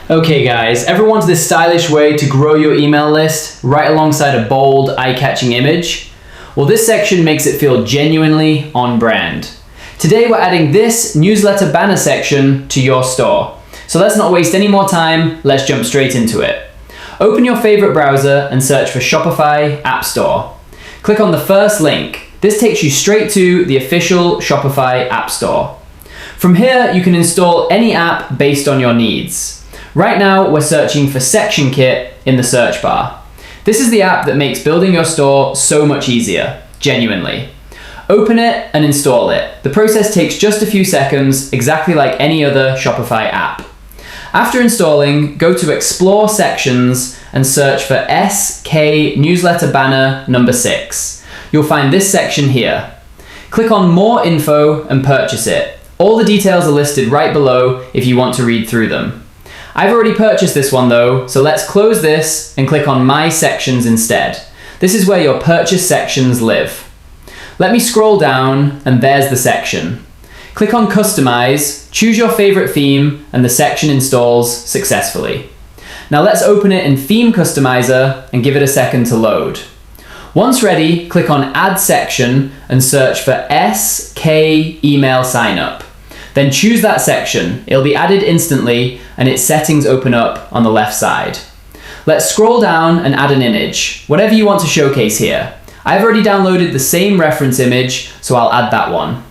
Okay guys, ever wanted this stylish way to grow your email list right alongside a bold, eye-catching image? Well, this section makes it feel genuinely on brand. Today we're adding this newsletter banner section to your store. So let's not waste any more time, let's jump straight into it. Open your favorite browser and search for Shopify App Store. Click on the first link. This takes you straight to the official Shopify App Store. From here, you can install any app based on your needs. Right now, we're searching for Section Kit in the search bar. This is the app that makes building your store so much easier, genuinely. Open it and install it. The process takes just a few seconds, exactly like any other Shopify app. After installing, go to Explore Sections and search for SK Newsletter Banner number 6. You'll find this section here. Click on More Info and purchase it. All the details are listed right below if you want to read through them. I've already purchased this one though, so let's close this and click on My Sections instead. This is where your purchase sections live. Let me scroll down and there's the section. Click on Customize, choose your favorite theme, and the section installs successfully. Now let's open it in Theme Customizer and give it a second to load. Once ready, click on Add Section and search for SK Email Signup. Then choose that section. It'll be added instantly and its settings open up on the left side. Let's scroll down and add an image, whatever you want to showcase here. I've already downloaded the same reference image, so I'll add that one.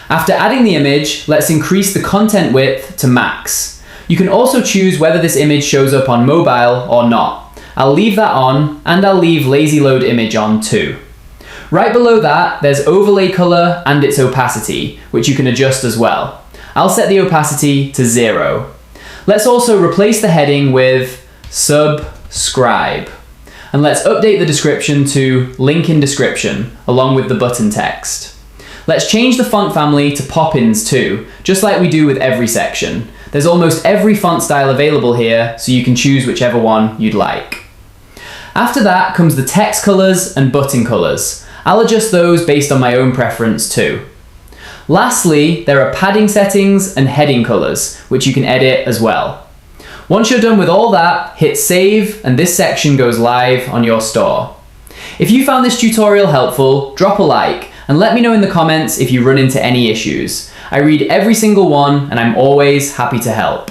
After adding the image, let's increase the content width to max. You can also choose whether this image shows up on mobile or not. I'll leave that on, and I'll leave lazy load image on too. Right below that, there's overlay color and its opacity, which you can adjust as well. I'll set the opacity to 0. Let's also replace the heading with subscribe. And let's update the description to link in description, along with the button text. Let's change the font family to Poppins too, just like we do with every section. There's almost every font style available here, so you can choose whichever one you'd like. After that comes the text colors and button colors. I'll adjust those based on my own preference too. Lastly, there are padding settings and heading colors, which you can edit as well. Once you're done with all that, hit save and this section goes live on your store. If you found this tutorial helpful, drop a like and let me know in the comments if you run into any issues. I read every single one and I'm always happy to help.